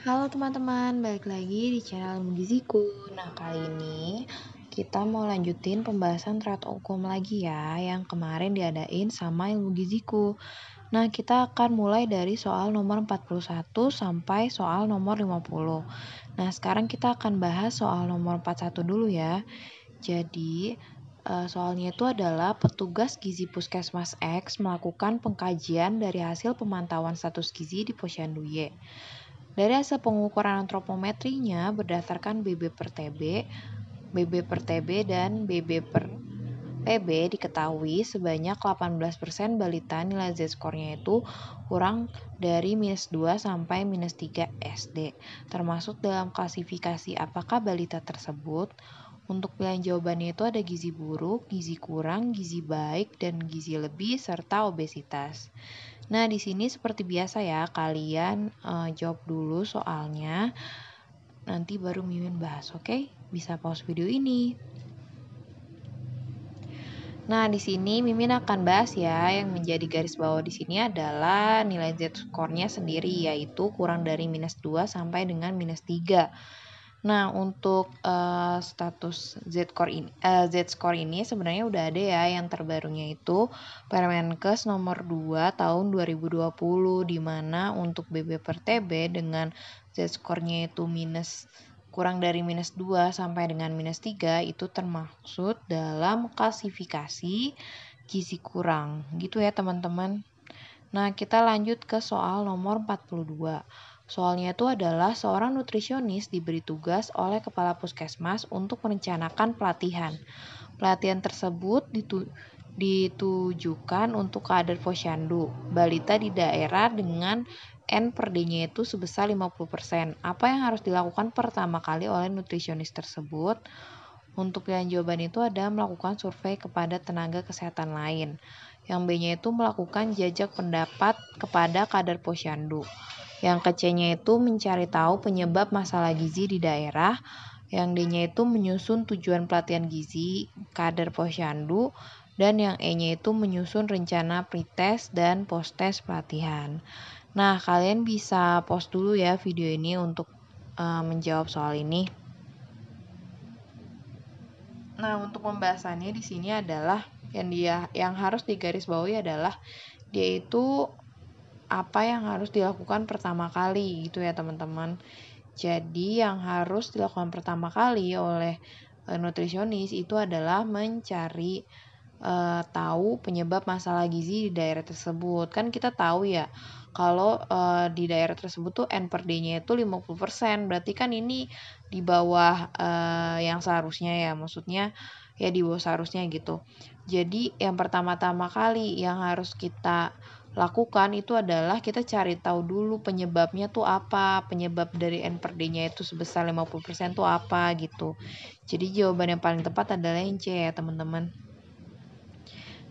Halo teman-teman, balik lagi di channel Ilmu Giziku. Nah, kali ini kita mau lanjutin pembahasan teratur hukum lagi ya, yang kemarin diadain sama Ilmu Giziku. Nah, kita akan mulai dari soal nomor 41 sampai soal nomor 50. Nah, sekarang kita akan bahas soal nomor 41 dulu ya. Jadi, soalnya itu adalah petugas gizi Puskesmas X melakukan pengkajian dari hasil pemantauan status gizi di Posyandu Y. Dari hasil pengukuran antropometrinya berdasarkan BB per TB dan BB per PB diketahui sebanyak 18% balita nilai Z-skornya itu kurang dari -2 sampai -3 SD. Termasuk dalam klasifikasi apakah balita tersebut? Untuk pilihan jawabannya itu ada gizi buruk, gizi kurang, gizi baik, dan gizi lebih, serta obesitas. Nah, di sini seperti biasa ya, kalian jawab dulu soalnya, nanti baru Mimin bahas, oke? Bisa pause video ini. Nah, di sini Mimin akan bahas ya, yang menjadi garis bawah di sini adalah nilai Z-skornya sendiri, yaitu kurang dari -2 sampai dengan -3. Nah, untuk status Z-score ini sebenarnya udah ada ya, yang terbarunya itu Permenkes nomor 2 tahun 2020, di mana untuk BB per TB dengan Z-score-nya itu kurang dari -2 sampai dengan -3 itu termaksud dalam klasifikasi gizi kurang. Gitu ya, teman-teman. Nah, kita lanjut ke soal nomor 42. Soalnya itu adalah seorang nutrisionis diberi tugas oleh kepala puskesmas untuk merencanakan pelatihan. Pelatihan tersebut ditujukan untuk kader posyandu, balita di daerah dengan N per D-nya itu sebesar 50%. Apa yang harus dilakukan pertama kali oleh nutrisionis tersebut? Untuk yang jawaban itu ada melakukan survei kepada tenaga kesehatan lain. Yang B-nya itu melakukan jajak pendapat kepada kader posyandu. Yang C-nya itu mencari tahu penyebab masalah gizi di daerah. Yang D-nya itu menyusun tujuan pelatihan gizi kader posyandu. Dan yang E-nya itu menyusun rencana pretest dan post-test pelatihan. Nah, kalian bisa pause dulu ya video ini untuk menjawab soal ini. Nah, untuk pembahasannya di sini adalah yang harus digarisbawahi adalah dia itu apa yang harus dilakukan pertama kali gitu ya, teman-teman. Jadi yang harus dilakukan pertama kali oleh nutrisionis itu adalah mencari tahu penyebab masalah gizi di daerah tersebut. Kan kita tahu ya, kalau di daerah tersebut tuh N per D-nya itu 50%. Berarti kan ini di bawah yang seharusnya ya, maksudnya ya di bawah seharusnya gitu. Jadi yang pertama-tama kali yang harus kita lakukan itu adalah kita cari tahu dulu penyebabnya tuh apa, penyebab dari N per D-nya itu sebesar 50% tuh apa gitu. Jadi jawaban yang paling tepat adalah yang C ya, teman-teman.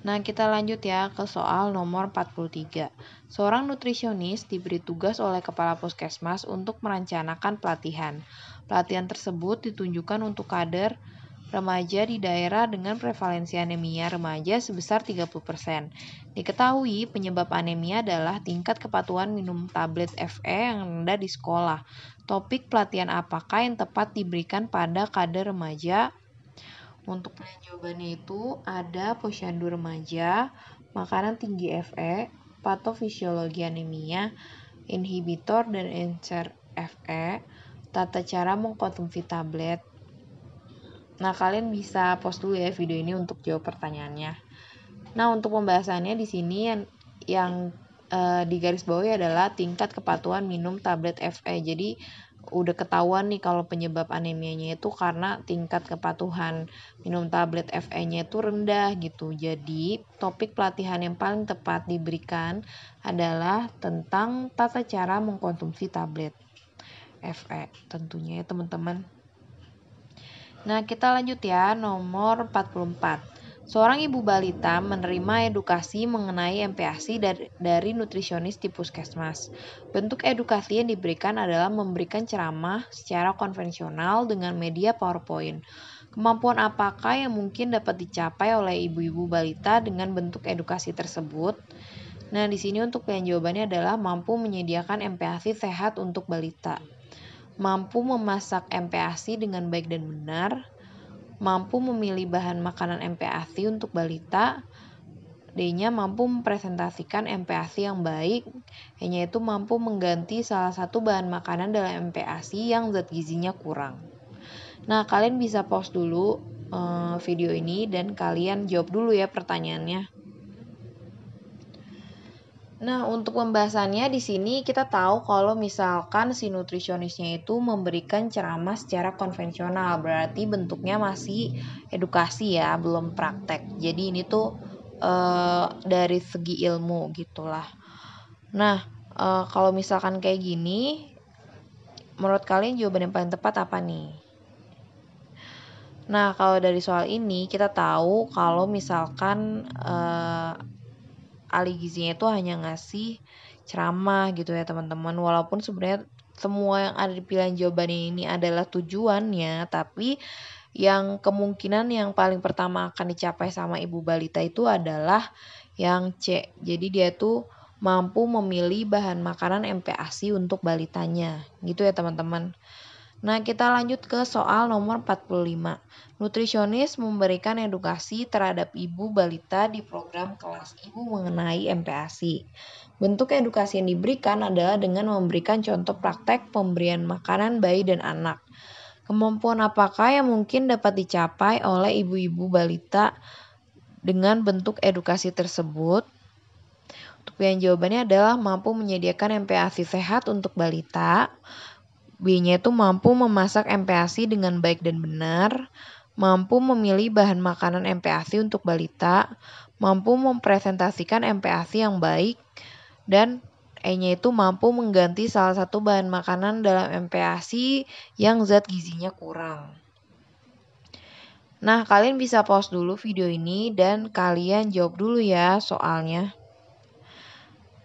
Nah, kita lanjut ya ke soal nomor 43. Seorang nutrisionis diberi tugas oleh kepala puskesmas untuk merencanakan pelatihan. Pelatihan tersebut ditunjukkan untuk kader remaja di daerah dengan prevalensi anemia remaja sebesar 30%. Diketahui penyebab anemia adalah tingkat kepatuhan minum tablet FE yang rendah di sekolah. Topik pelatihan apakah yang tepat diberikan pada kader remaja? Untuk pilihan jawabannya itu ada posyandu remaja, makanan tinggi FE, patofisiologi anemia, inhibitor dan encer FE, tata cara mengkonsumsi tablet. Nah, kalian bisa pause dulu ya video ini untuk jawab pertanyaannya. Nah, untuk pembahasannya di sini yang di garis bawah adalah tingkat kepatuhan minum tablet FE. Jadi udah ketahuan nih kalau penyebab anemianya itu karena tingkat kepatuhan minum tablet FE-nya itu rendah gitu. Jadi topik pelatihan yang paling tepat diberikan adalah tentang tata cara mengkonsumsi tablet FE tentunya ya, teman-teman. Nah, kita lanjut ya, nomor 44. Seorang ibu balita menerima edukasi mengenai MPASI dari nutrisionis di puskesmas. Bentuk edukasi yang diberikan adalah memberikan ceramah secara konvensional dengan media PowerPoint. Kemampuan apakah yang mungkin dapat dicapai oleh ibu-ibu balita dengan bentuk edukasi tersebut? Nah, di sini untuk pilihan jawabannya adalah mampu menyediakan MPASI sehat untuk balita. mampu memasak MPASI dengan baik dan benar, mampu memilih bahan makanan MPASI untuk balita, D-nya mampu mempresentasikan MPASI yang baik, E-nya itu mampu mengganti salah satu bahan makanan dalam MPASI yang zat gizinya kurang. Nah, kalian bisa pause dulu video ini dan kalian jawab dulu ya pertanyaannya. Nah, untuk pembahasannya di sini kita tahu kalau misalkan si nutrisionisnya itu memberikan ceramah secara konvensional, berarti bentuknya masih edukasi ya, belum praktek. Jadi ini tuh dari segi ilmu gitulah. Nah, kalau misalkan kayak gini, menurut kalian jawaban yang paling tepat apa nih? Nah, kalau dari soal ini kita tahu kalau misalkan ahli gizinya itu hanya ngasih ceramah gitu ya teman-teman, walaupun sebenarnya semua yang ada di pilihan jawaban ini adalah tujuannya, tapi yang kemungkinan yang paling pertama akan dicapai sama ibu balita itu adalah yang C. Jadi dia tuh mampu memilih bahan makanan MPASI untuk balitanya gitu ya teman-teman. Nah, kita lanjut ke soal nomor 45. Nutrisionis memberikan edukasi terhadap ibu balita di program kelas ibu mengenai MPASI. Bentuk edukasi yang diberikan adalah dengan memberikan contoh praktek pemberian makanan bayi dan anak. Kemampuan apakah yang mungkin dapat dicapai oleh ibu-ibu balita dengan bentuk edukasi tersebut? Untuk pilihan jawabannya adalah mampu menyediakan MPASI sehat untuk balita. B-nya itu mampu memasak MPASI dengan baik dan benar, mampu memilih bahan makanan MPASI untuk balita, mampu mempresentasikan MPASI yang baik, dan E-nya itu mampu mengganti salah satu bahan makanan dalam MPASI yang zat gizinya kurang. Nah, kalian bisa pause dulu video ini dan kalian jawab dulu ya soalnya.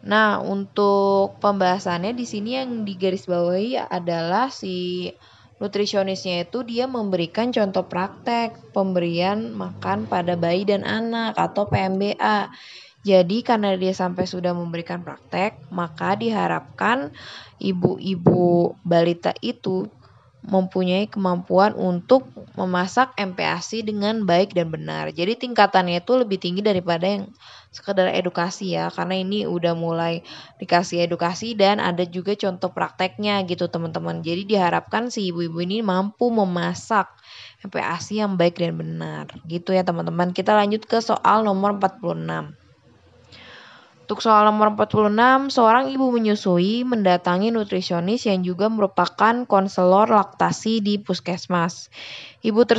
Nah, untuk pembahasannya di sini yang digarisbawahi adalah si nutrisionisnya itu dia memberikan contoh praktek pemberian makan pada bayi dan anak atau PMBA. Jadi karena dia sampai sudah memberikan praktek, maka diharapkan ibu-ibu balita itu mempunyai kemampuan untuk memasak MPASI dengan baik dan benar. Jadi tingkatannya itu lebih tinggi daripada yang sekedar edukasi ya, karena ini udah mulai dikasih edukasi dan ada juga contoh prakteknya gitu teman-teman. Jadi diharapkan si ibu-ibu ini mampu memasak MPASI yang baik dan benar. Gitu ya teman-teman. Kita lanjut ke soal nomor 46. Untuk soal nomor 46, seorang ibu menyusui mendatangi nutrisionis yang juga merupakan konselor laktasi di puskesmas. Ibu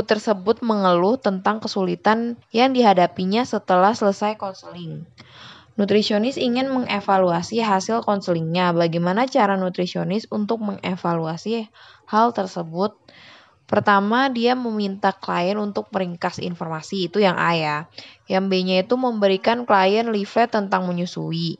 tersebut mengeluh tentang kesulitan yang dihadapinya setelah selesai konseling. Nutrisionis ingin mengevaluasi hasil konselingnya. Bagaimana cara nutrisionis untuk mengevaluasi hal tersebut? Pertama, dia meminta klien untuk meringkas informasi, itu yang A ya. Yang B-nya itu memberikan klien leaflet tentang menyusui.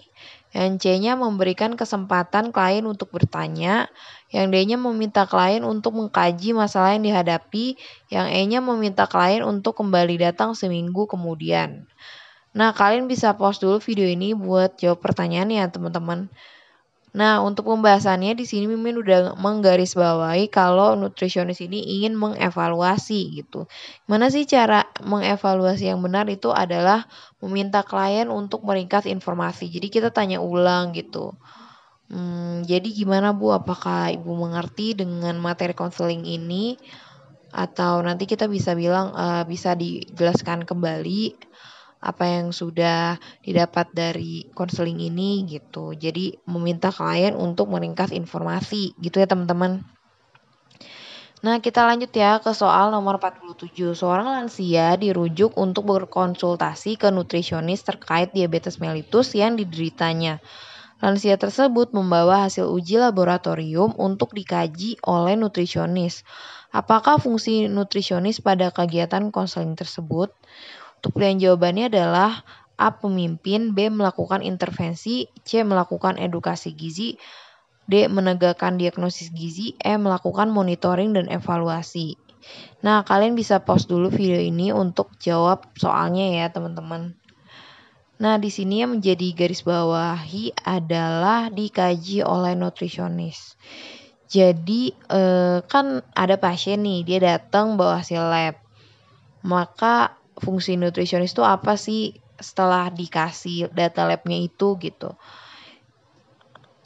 Yang C-nya memberikan kesempatan klien untuk bertanya. Yang D-nya meminta klien untuk mengkaji masalah yang dihadapi. Yang E-nya meminta klien untuk kembali datang seminggu kemudian. Nah, kalian bisa pause dulu video ini buat jawab pertanyaannya teman-teman. Nah, untuk pembahasannya di sini Mimin udah menggarisbawahi kalau nutrisionis ini ingin mengevaluasi gitu. Mana sih cara mengevaluasi yang benar itu adalah meminta klien untuk meringkas informasi. Jadi kita tanya ulang gitu. Jadi gimana Bu? Apakah Ibu mengerti dengan materi konseling ini? Atau nanti kita bisa bilang bisa dijelaskan kembali apa yang sudah didapat dari konseling ini gitu. Jadi meminta klien untuk meringkas informasi gitu ya teman-teman. Nah, kita lanjut ya ke soal nomor 47. Seorang lansia dirujuk untuk berkonsultasi ke nutrisionis terkait diabetes mellitus yang dideritanya. Lansia tersebut membawa hasil uji laboratorium untuk dikaji oleh nutrisionis. Apakah fungsi nutrisionis pada kegiatan konseling tersebut? Untuk pilihan jawabannya adalah A. Pemimpin, B. Melakukan intervensi, C. Melakukan edukasi gizi, D. Menegakkan diagnosis gizi, E. Melakukan monitoring dan evaluasi. Nah, kalian bisa pause dulu video ini untuk jawab soalnya ya teman-teman. Nah, di sini yang menjadi garis bawahi adalah dikaji oleh nutrisionis. Jadi kan ada pasien nih, dia datang bawa hasil lab. Maka fungsi nutrisionis itu apa sih setelah dikasih data labnya itu gitu.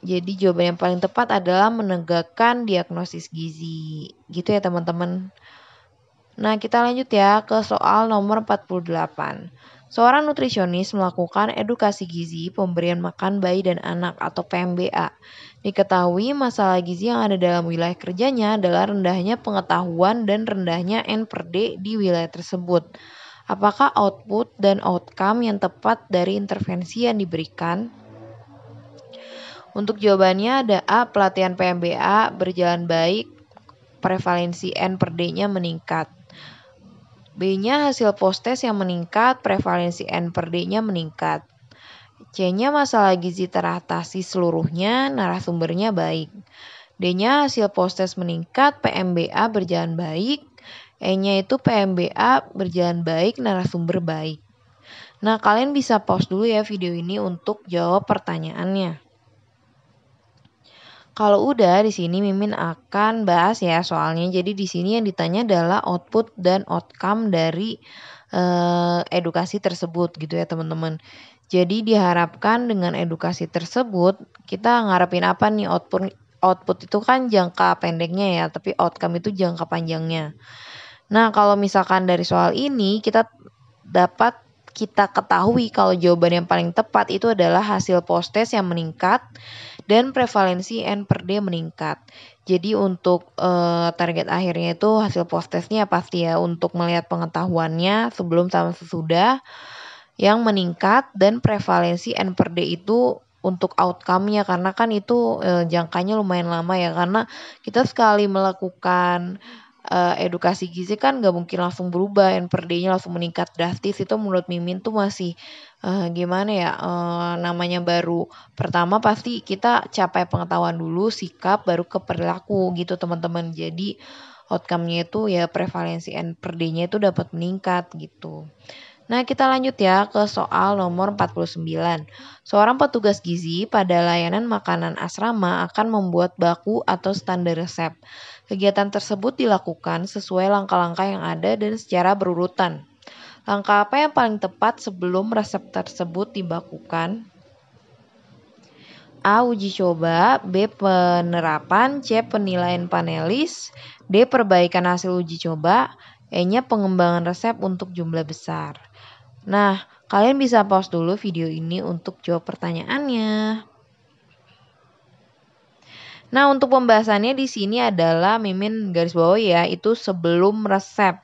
Jadi jawaban yang paling tepat adalah menegakkan diagnosis gizi. Gitu ya teman-teman. Nah, kita lanjut ya ke soal nomor 48. Seorang nutrisionis melakukan edukasi gizi pemberian makan bayi dan anak atau PMBA. Diketahui masalah gizi yang ada dalam wilayah kerjanya adalah rendahnya pengetahuan dan rendahnya N per D di wilayah tersebut. Apakah output dan outcome yang tepat dari intervensi yang diberikan? Untuk jawabannya ada A. Pelatihan PMBA berjalan baik, prevalensi N per D-nya meningkat. B-nya hasil post-test yang meningkat, prevalensi N per D-nya meningkat. C-nya masalah gizi teratasi seluruhnya, narasumbernya baik. D-nya hasil post-test meningkat, PMBA berjalan baik. E-nya itu PMBA berjalan baik, narasumber baik. Nah, kalian bisa pause dulu ya video ini untuk jawab pertanyaannya. Kalau udah di sini Mimin akan bahas ya soalnya. Jadi di sini yang ditanya adalah output dan outcome dari edukasi tersebut gitu ya teman-teman. Jadi diharapkan dengan edukasi tersebut kita ngarepin apa nih output itu kan jangka pendeknya ya, tapi outcome itu jangka panjangnya. Nah, kalau misalkan dari soal ini kita ketahui kalau jawaban yang paling tepat itu adalah hasil post-test yang meningkat dan prevalensi N per D meningkat. Jadi untuk target akhirnya itu hasil post-testnya pasti ya untuk melihat pengetahuannya sebelum sama sesudah yang meningkat dan prevalensi N per D itu untuk outcome-nya karena kan itu jangkanya lumayan lama ya karena kita sekali melakukan edukasi gizi kan gak mungkin langsung berubah N per D-nya langsung meningkat drastis. Itu menurut Mimin tuh masih gimana ya namanya baru pertama pasti kita capai pengetahuan dulu, sikap baru ke perilaku gitu teman-teman. Jadi outcome-nya itu ya prevalensi N per D-nya itu dapat meningkat gitu. Nah, kita lanjut ya ke soal nomor 49. Seorang petugas gizi pada layanan makanan asrama akan membuat baku atau standar resep. Kegiatan tersebut dilakukan sesuai langkah-langkah yang ada dan secara berurutan. Langkah apa yang paling tepat sebelum resep tersebut dibakukan? A. Uji coba, B. Penerapan, C. Penilaian panelis, D. Perbaikan hasil uji coba, E-nya pengembangan resep untuk jumlah besar. Nah, kalian bisa pause dulu video ini untuk jawab pertanyaannya. Nah, untuk pembahasannya di sini adalah Mimin garis bawah ya, itu sebelum resep.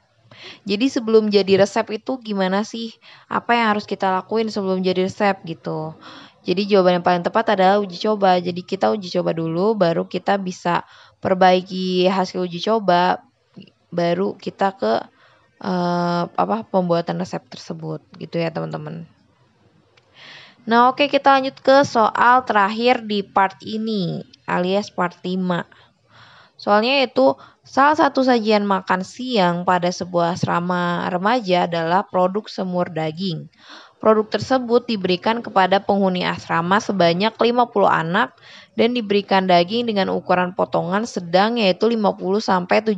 Jadi sebelum jadi resep itu gimana sih? Apa yang harus kita lakuin sebelum jadi resep gitu. Jadi jawaban yang paling tepat adalah uji coba. Jadi kita uji coba dulu baru kita bisa perbaiki hasil uji coba baru kita ke pembuatan resep tersebut gitu ya teman-teman. Nah, oke, kita lanjut ke soal terakhir di part ini alias part 5. Soalnya itu salah satu sajian makan siang pada sebuah asrama remaja adalah produk semur daging. Produk tersebut diberikan kepada penghuni asrama sebanyak 50 anak dan diberikan daging dengan ukuran potongan sedang yaitu 50-75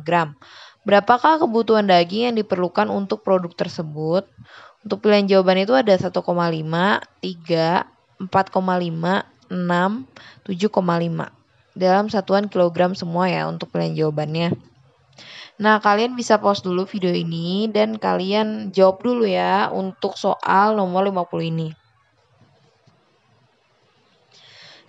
gram. Berapakah kebutuhan daging yang diperlukan untuk produk tersebut? Untuk pilihan jawaban itu ada 1,5, 3, 4,5, 6, 7,5. Dalam satuan kilogram semua ya untuk pilihan jawabannya. Nah, kalian bisa pause dulu video ini dan kalian jawab dulu ya untuk soal nomor 50 ini.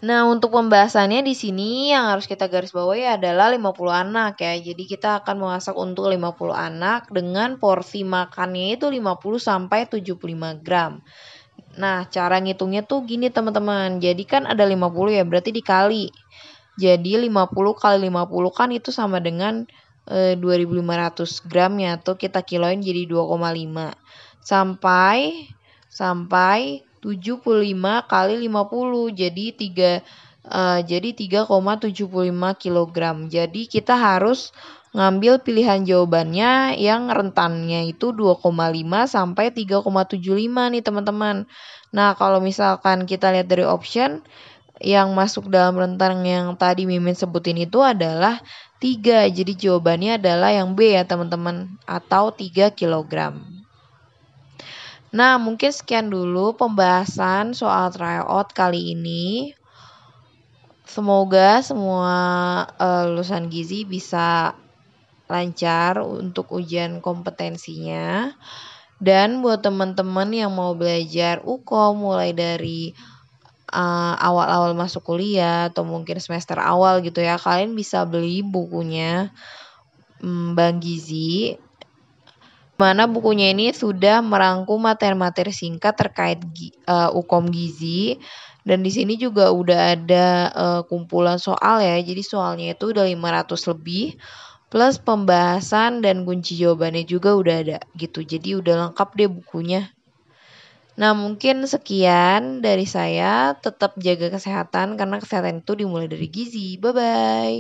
Nah, untuk pembahasannya di sini yang harus kita garis bawahi adalah 50 anak ya. Jadi kita akan memasak untuk 50 anak dengan porsi makannya itu 50 sampai 75 gram. Nah, cara ngitungnya tuh gini teman-teman. Jadi kan ada 50 ya, berarti dikali. Jadi 50 kali 50 kan itu sama dengan 2500 gram ya. Atau kita kiloin jadi 2,5. Sampai 75 kali 50 jadi 3,75 kilogram. Jadi kita harus ngambil pilihan jawabannya yang rentannya itu 2,5 sampai 3,75 nih teman-teman. Nah, kalau misalkan kita lihat dari option yang masuk dalam rentang yang tadi Mimin sebutin itu adalah 3. Jadi jawabannya adalah yang B ya teman-teman, atau 3 kilogram. Nah, mungkin sekian dulu pembahasan soal tryout kali ini. Semoga semua lulusan gizi bisa lancar untuk ujian kompetensinya. Dan buat teman-teman yang mau belajar UKOM mulai dari awal-awal masuk kuliah atau mungkin semester awal gitu ya, kalian bisa beli bukunya Bank Gizi. Mana bukunya ini sudah merangkum materi-materi singkat terkait UKOM gizi, dan di sini juga udah ada kumpulan soal ya. Jadi soalnya itu udah 500 lebih plus pembahasan dan kunci jawabannya juga udah ada gitu. Jadi udah lengkap deh bukunya. Nah, mungkin sekian dari saya. Tetap jaga kesehatan karena kesehatan itu dimulai dari gizi. Bye bye.